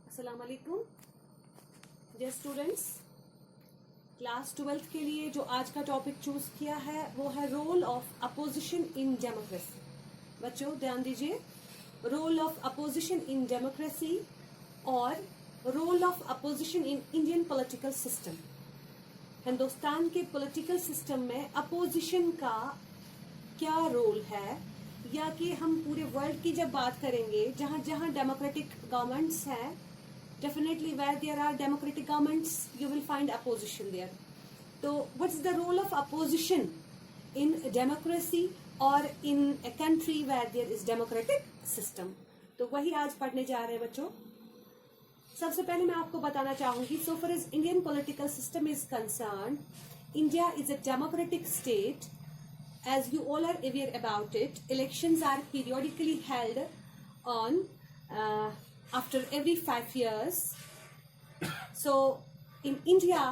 अस्सलाम वालेकुम। Dear students, class 12th के लिए जो आज का टॉपिक चूज किया है वो है role of opposition in democracy. बच्चों ध्यान दीजिए, role of opposition in democracy और role of opposition in Indian political system. Hindustan के पॉलिटिकल सिस्टम में अपोजिशन का क्या रोल है, या कि हम पूरे वर्ल्ड की जब बात करेंगे जहां जहां डेमोक्रेटिक गवर्नमेंट्स हैं, definitely where there are democratic governments you will find opposition there. So what's the role of opposition in democracy or in a country where there is democratic system? तो वही आज पढ़ने जा रहे हैं बच्चों। सबसे पहले मैं आपको बताना चाहूंगी, so far as Indian political system is concerned, India is a democratic state. As you all are aware about it, elections are periodically held on after every 5 years. So in India,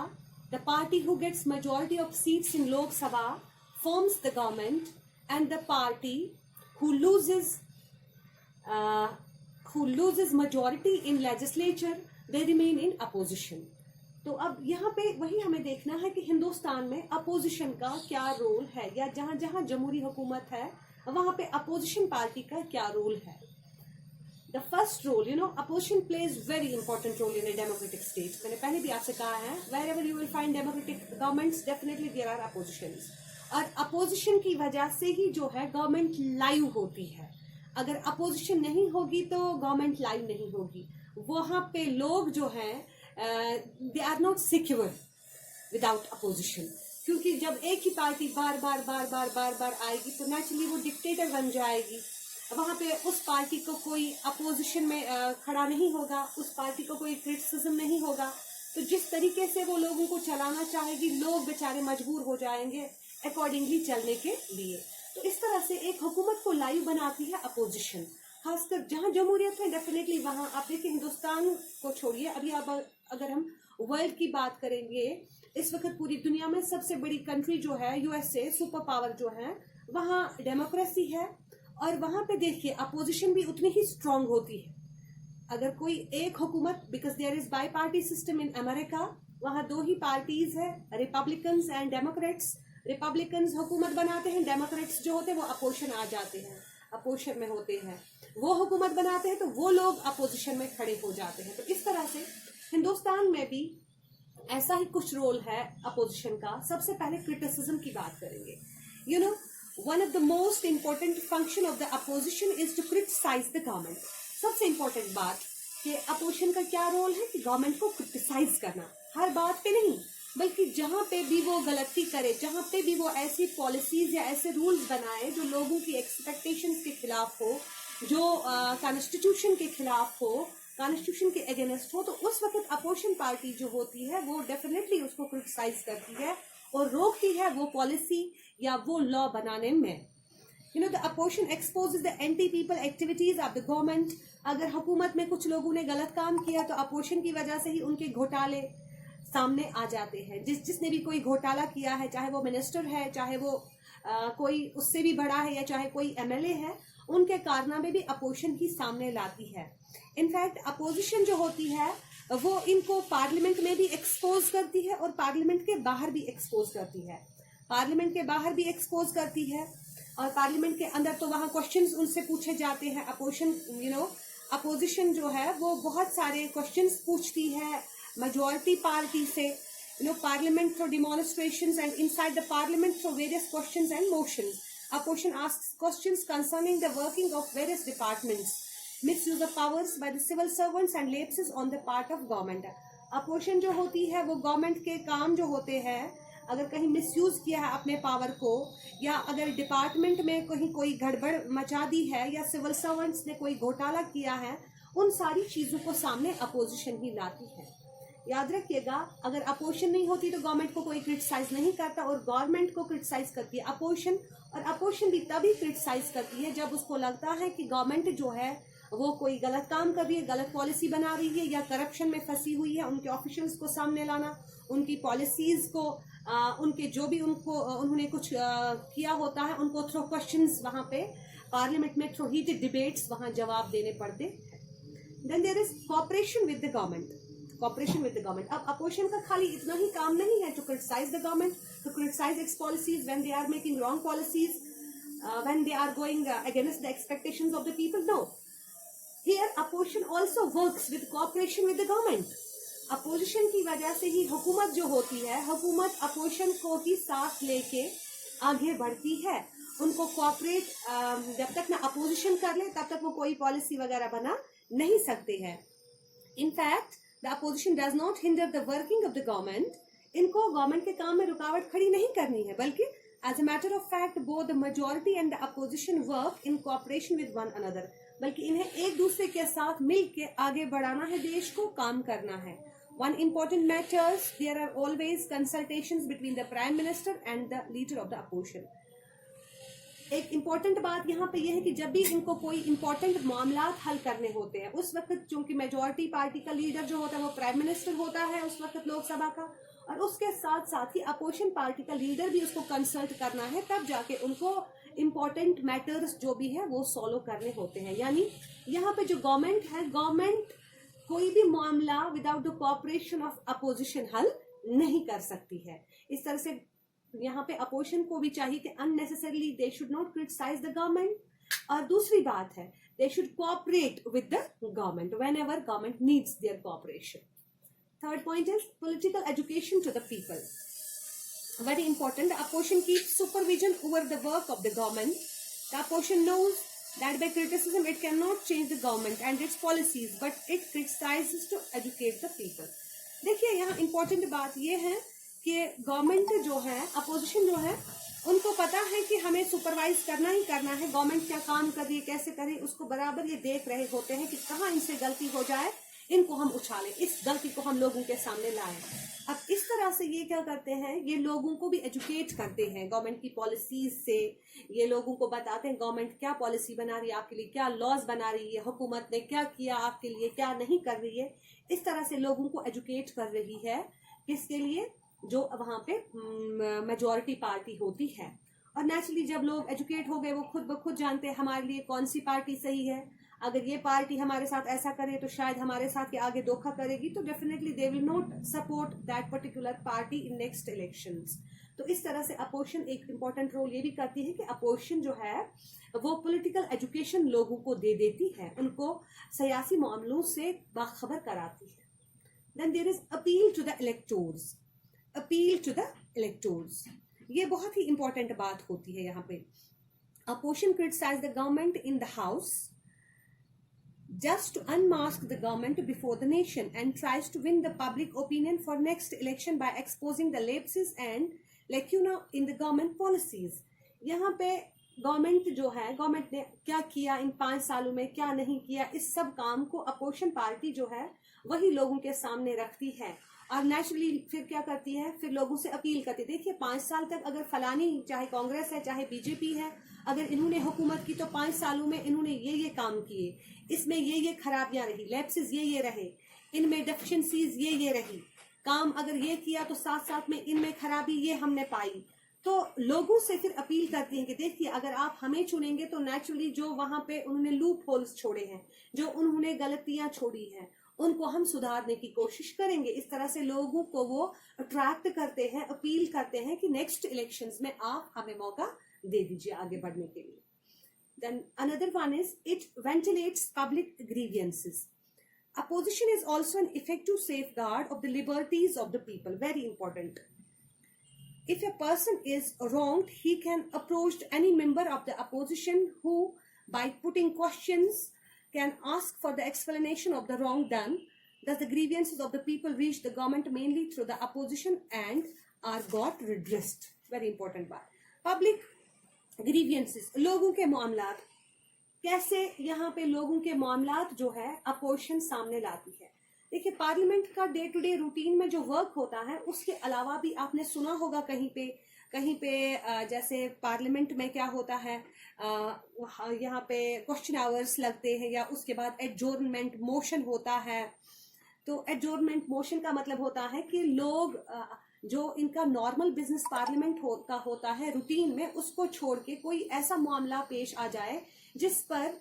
the party who gets majority of seats in Lok Sabha forms the government, and the party who loses majority in legislature, they remain in opposition. तो अब यहाँ पे वही हमें देखना है कि हिंदुस्तान में अपोजिशन का क्या रोल है, या जहाँ जहाँ जमहूरी हुकूमत है वहाँ पे अपोजिशन पार्टी का क्या रोल है। The first role, opposition plays very important role in a democratic state. मैंने पहले भी आपसे कहा है, wherever you will find democratic governments, definitely there are oppositions. और opposition की वजह से ही जो है गवर्नमेंट लाइव होती है। अगर अपोजिशन नहीं होगी तो गवर्नमेंट लाइव नहीं होगी। वहाँ पे लोग जो हैं they are not secure without opposition, क्योंकि जब एक ही पार्टी बार बार आएगी तो नेचुरली वो डिक्टेटर बन जाएगी। वहाँ पे उस पार्टी को कोई अपोजिशन में खड़ा नहीं होगा, उस पार्टी को कोई क्रिटिसिज्म नहीं होगा, तो जिस तरीके से वो लोगों को चलाना चाहेगी लोग बेचारे मजबूर हो जाएंगे अकॉर्डिंगली चलने के लिए। तो इस तरह से एक हुकूमत को लाइव बनाती है अपोजिशन, खासकर जहाँ जमहूरियत है डेफिनेटली वहाँ। आप देखिए, हिंदुस्तान को छोड़िए, अभी अब अगर हम वर्ल्ड की बात करेंगे, इस वक्त पूरी दुनिया में सबसे बड़ी कंट्री जो है यूएसए, सुपर पावर जो है, वहाँ डेमोक्रेसी है और वहां पे देखिए अपोजिशन भी उतनी ही स्ट्रांग होती है। अगर कोई एक हुकूमत, because there is bi party system in America, वहां दो ही पार्टीज है, रिपब्लिकन्स एंड डेमोक्रेट्स। रिपब्लिकन्स हुकूमत बनाते हैं, डेमोक्रेट्स जो होते हैं वो अपोजिशन आ जाते हैं, अपोजिशन में होते हैं। वो हुकूमत बनाते हैं तो वो लोग अपोजिशन में खड़े हो जाते हैं। तो इस तरह से हिंदुस्तान में भी ऐसा ही कुछ रोल है अपोजिशन का। सबसे पहले क्रिटिसिज्म की बात करेंगे। One of the most important function of the opposition is to criticize the government. सबसे important बात कि अपोजिशन का क्या रोल है कि गवर्नमेंट को क्रिटिसाइज करना, हर बात पे नहीं, बल्कि जहाँ पे भी वो गलती करे, जहाँ पे भी वो ऐसी पॉलिसीज या ऐसे रूल्स बनाए जो लोगों की एक्सपेक्टेशंस के खिलाफ हो, जो कॉन्स्टिट्यूशन के खिलाफ हो, कॉन्स्टिट्यूशन के अगेंस्ट हो, तो उस वक्त अपोजिशन पार्टी जो होती है वो डेफिनेटली उसको क्रिटिसाइज करती है और रोकती है वो पॉलिसी या वो लॉ बनाने में। The opposition exposes the anti people activities of the government. अगर हुकूमत में कुछ लोगों ने गलत काम किया तो अपोजिशन की वजह से ही उनके घोटाले सामने आ जाते हैं। जिसने भी कोई घोटाला किया है, चाहे वो मिनिस्टर है, चाहे वो कोई उससे भी बड़ा है, या चाहे कोई एमएलए है, उनके कारनामे भी अपोजिशन ही सामने लाती है। इनफैक्ट अपोजिशन जो होती है वो इनको पार्लियामेंट में भी एक्सपोज करती है और पार्लियामेंट के बाहर भी एक्सपोज करती है। पार्लियामेंट के बाहर भी एक्सपोज करती है और पार्लियामेंट के अंदर तो वहाँ क्वेश्चंस उनसे पूछे जाते हैं। अपोजिशन जो है वो बहुत सारे क्वेश्चंस पूछती है मेजॉरिटी पार्टी से, parliament through demonstrations and inside the parliament through various questions and motions. Opposition asks questions concerning the working of various departments, misuse of powers by the civil servants and lapses on the part of government. Opposition जो होती है वो government के काम जो होते हैं, अगर कहीं मिसयूज किया है अपने पावर को, या अगर डिपार्टमेंट में कहीं कोई गड़बड़ मचा दी है, या सिविल सर्वेंट्स ने कोई घोटाला किया है, उन सारी चीजों को सामने अपोजिशन ही लाती है। याद रखिएगा, अगर अपोजिशन नहीं होती तो गवर्नमेंट को कोई क्रिटिसाइज नहीं करता, और गवर्नमेंट को क्रिटिसाइज करती है अपोजिशन। और अपोजिशन भी तभी क्रिटिसाइज करती है जब उसको लगता है कि गवर्नमेंट जो है वो कोई गलत काम कर रही है, गलत पॉलिसी बना रही है, या करप्शन में फंसी हुई है। उनके ऑफिशियल्स को सामने लाना, उनकी पॉलिसीज को, उनके जो भी उन्होंने कुछ किया होता है उनको थ्रू क्वेश्चंस वहाँ पे पार्लियामेंट में थ्रू हीटेड डिबेट्स वहाँ जवाब देने पड़ते हैं। Then there is cooperation with the government, cooperation with the government. अब अपोजिशन का खाली इतना ही काम नहीं है to criticise the government, to criticise its policies when they are making wrong policies, when they are going against the expectations of the people. No, here opposition also works with cooperation with the government. opposition की वजह से ही हुकूमत जो होती है, हुकूमत opposition को ही साथ लेके आगे बढ़ती है। उनको कॉपरेट जब तक ना अपोजिशन कर ले तब तक वो कोई पॉलिसी वगैरह बना नहीं सकते हैं। In fact the opposition does not hinder the working of the government. इनको गवर्नमेंट के काम में रुकावट खड़ी नहीं करनी है, बल्कि as a matter of fact both the majority and the opposition work in cooperation with one another। बल्कि इन्हें एक दूसरे के साथ मिल के आगे बढ़ाना है, देश को काम करना है। One important matters, there are always consultations between the prime minister and the leader of the opposition। एक इम्पोर्टेंट बात यहाँ पे यह है कि जब भी इनको कोई इम्पोर्टेंट मामला हल करने होते हैं, उस वक्त चूंकि मेजोरिटी पार्टी का लीडर जो होता है वो प्राइम मिनिस्टर होता है उस वक्त लोकसभा का, और उसके साथ साथ ही अपोजिशन पार्टी का लीडर भी उसको कंसल्ट करना है, तब जाके उनको इम्पोर्टेंट मैटर्स जो भी है वो सॉल्व करने होते हैं। यानी यहाँ पे जो गवर्नमेंट है, गवर्नमेंट कोई भी मामला without the cooperation of opposition हल नहीं कर सकती है। इस तरह से यहाँ पे अपोजिशन को भी चाहिए कि unnecessarily they should not criticise the government, और दूसरी बात है they should cooperate with the government whenever government needs their cooperation. Third point is political education to the people. Very important. The opposition keeps supervision over the work of the government. The opposition knows that by criticism it cannot change the government and its policies, but it criticizes to educate the people. देखिए यहाँ important बात ये है कि government जो है, opposition जो है, उनको पता है कि हमें सुपरवाइज करना ही करना है, गवर्नमेंट क्या काम कर रही है, कैसे कर रही है, उसको बराबर ये देख रहे होते हैं कि कहाँ इनसे गलती हो जाए, इनको हम उछालें, इस गलती को हम लोगों के सामने लाएं। अब इस तरह से ये क्या करते हैं, ये लोगों को भी एजुकेट करते हैं गवर्नमेंट की पॉलिसीज से। ये लोगों को बताते हैं गवर्नमेंट क्या पॉलिसी बना रही है आपके लिए, क्या लॉज बना रही है, हुकूमत ने क्या किया आपके लिए, क्या नहीं कर रही है। इस तरह से लोगों को एजुकेट कर रही है, किसके लिए, जो वहां पे मेजोरिटी पार्टी होती है। और नेचुरली जब लोग एजुकेट हो गए, वो खुद ब खुद जानते हैं हमारे लिए कौन सी पार्टी सही है। अगर ये पार्टी हमारे साथ ऐसा करे तो शायद हमारे साथ ये आगे धोखा करेगी, तो definitely they will not support that particular party in next elections. तो इस तरह से अपोजिशन एक इम्पॉर्टेंट रोल ये भी करती है कि अपोजिशन जो है वो पॉलिटिकल एजुकेशन लोगों को दे देती है, उनको सियासी मामलों से बाखबर कराती है। Then there is appeal to the electors. Appeal to the electors, ये बहुत ही इंपॉर्टेंट बात होती है यहाँ पे। Opposition criticise the government in the house just to unmask the government before the nation and tries to win the public opinion for next election by exposing the lapses and lacuna in the government policies। यहाँ पे government जो है, government ने क्या किया इन 5 सालों में, क्या नहीं किया, इस सब काम को अपोजिशन पार्टी जो है वही लोगों के सामने रखती है। और नेचुरली फिर क्या करती है, फिर लोगों से अपील करती है, देखिए 5 साल तक अगर फलानी, चाहे कांग्रेस है चाहे बीजेपी है, अगर इन्होंने हुकूमत की तो 5 सालों में इन्होंने ये काम किए, इसमें ये खराबियां रही, लैप्सेस ये रहे, इनमें डेफिशिएंसीज ये रही, काम अगर ये किया तो साथ साथ में इनमें खराबी ये हमने पाई। तो लोगों से फिर अपील करती हैं कि देखिए अगर आप हमें चुनेंगे तो नेचुरली जो वहां पे उन्होंने लूप होल्स छोड़े हैं, जो उन्होंने गलतियां छोड़ी हैं, उनको हम सुधारने की कोशिश करेंगे। इस तरह से लोगों को वो अट्रैक्ट करते हैं, अपील करते हैं कि नेक्स्ट इलेक्शंस में आप हमें मौका दे दीजिए आगे बढ़ने के लिए। Then another one is it ventilates public grievances. Opposition is also an effective safeguard of the liberties of the people. Very important. If a person is wronged, he can approach any member of the opposition who, by putting questions, can ask for the explanation of the wrong done. Thus, the grievances of the people reach the government mainly through the opposition and are got redressed. Very important part. Public grievances, लोगों के मामलात, कैसे यहाँ पे लोगों के मामलात जो है अपोजिशन सामने लाती है। देखिए पार्लियामेंट का डे टू डे रूटीन में जो वर्क होता है, उसके अलावा भी आपने सुना होगा कहीं पे जैसे पार्लियामेंट में क्या होता है, यहाँ पे क्वेश्चन आवर्स लगते हैं, या उसके बाद एडजोर्नमेंट मोशन होता है। तो एडजोर्नमेंट मोशन का मतलब होता है कि लोग जो इनका नॉर्मल बिजनेस पार्लियामेंट का होता है रूटीन में, उसको छोड़ के कोई ऐसा मामला पेश आ जाए जिस पर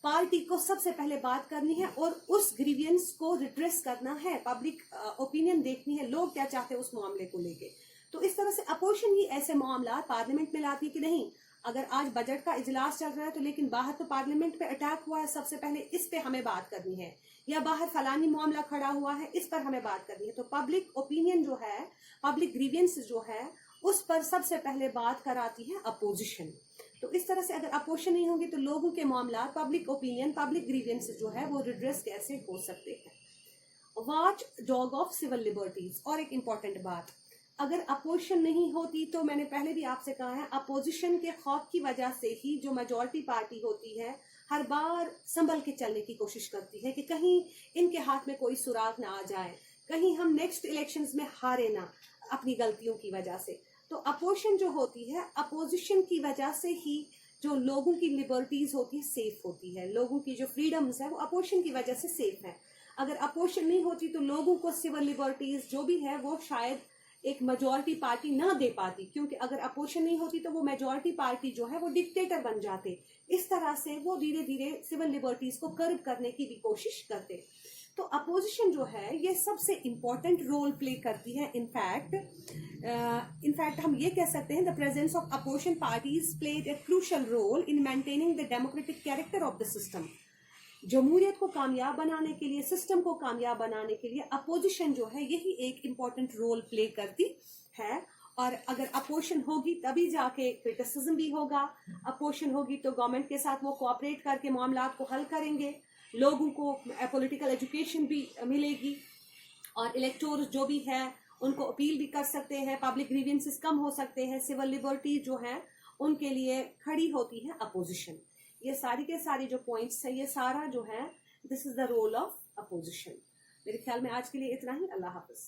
पार्टी को सबसे पहले बात करनी है और उस ग्रीवियंस को रिड्रेस करना है, पब्लिक ओपिनियन देखनी है, लोग क्या चाहते हैं उस मामले को लेके। तो इस तरह से अपोजिशन ही ऐसे मामला पार्लियामेंट में लाती है कि नहीं, अगर आज बजट का इजलास चल रहा है तो लेकिन बाहर तो पार्लियामेंट पे अटैक हुआ है, सबसे पहले इस पे हमें बात करनी है, या बाहर फलानी मामला खड़ा हुआ है, इस पर हमें बात करनी है। तो पब्लिक ओपिनियन जो है, पब्लिक ग्रीवियंस जो है, उस पर सबसे पहले बात कराती है अपोजिशन। तो इस तरह से अगर अपोजिशन नहीं होगी तो लोगों के मामला, पब्लिक ओपिनियन, पब्लिक ग्रीवियंस जो है वो रिड्रेस कैसे हो सकते हैं। Watchdog of civil liberties. और एक इम्पॉर्टेंट बात, अगर अपोजिशन नहीं होती तो मैंने पहले भी आपसे कहा है, अपोजिशन के खौफ की वजह से ही जो मेजॉरिटी पार्टी होती है हर बार संभल के चलने की कोशिश करती है कि कहीं इनके हाथ में कोई सुराग ना आ जाए, कहीं हम नेक्स्ट इलेक्शंस में हारे ना अपनी गलतियों की वजह से। तो अपोजिशन जो होती है, अपोजिशन की वजह से ही जो लोगों की लिबर्टीज होती है सेफ होती है, लोगों की जो फ्रीडम्स है वो अपोजिशन की वजह से सेफ है। अगर अपोजिशन नहीं होती तो लोगों को सिविल लिबर्टीज जो भी है वो शायद एक मेजॉरिटी पार्टी ना दे पाती, क्योंकि अगर अपोजिशन नहीं होती तो वो मेजॉरिटी पार्टी जो है वो डिक्टेटर बन जाते। इस तरह से वो धीरे धीरे सिविल लिबर्टीज को कर्ब करने की भी कोशिश करते। तो अपोजिशन जो है ये सबसे इम्पोर्टेंट रोल प्ले करती है। इनफैक्ट हम ये कह सकते हैं the presence of opposition parties played a crucial role in maintaining the democratic character of the system. जमहूरियत को कामयाब बनाने के लिए, सिस्टम को कामयाब बनाने के लिए अपोजिशन जो है यही एक इम्पॉर्टेंट रोल प्ले करती है। और अगर अपोजिशन होगी तभी जाके क्रिटिसिज्म भी होगा, अपोजिशन होगी तो गवर्नमेंट के साथ वो कोऑपरेट करके मामला को हल करेंगे, लोगों को पॉलिटिकल एजुकेशन भी मिलेगी, और इलेक्टोर्स जो भी है उनको अपील भी कर सकते हैं, पब्लिक ग्रीवियंसेस कम हो सकते हैं, सिविल लिबर्टी जो है उनके लिए खड़ी होती है अपोजिशन। ये सारी के सारी जो पॉइंट्स है ये सारा जो है this is the role of opposition. मेरे ख्याल में आज के लिए इतना ही। अल्लाह हाफिज।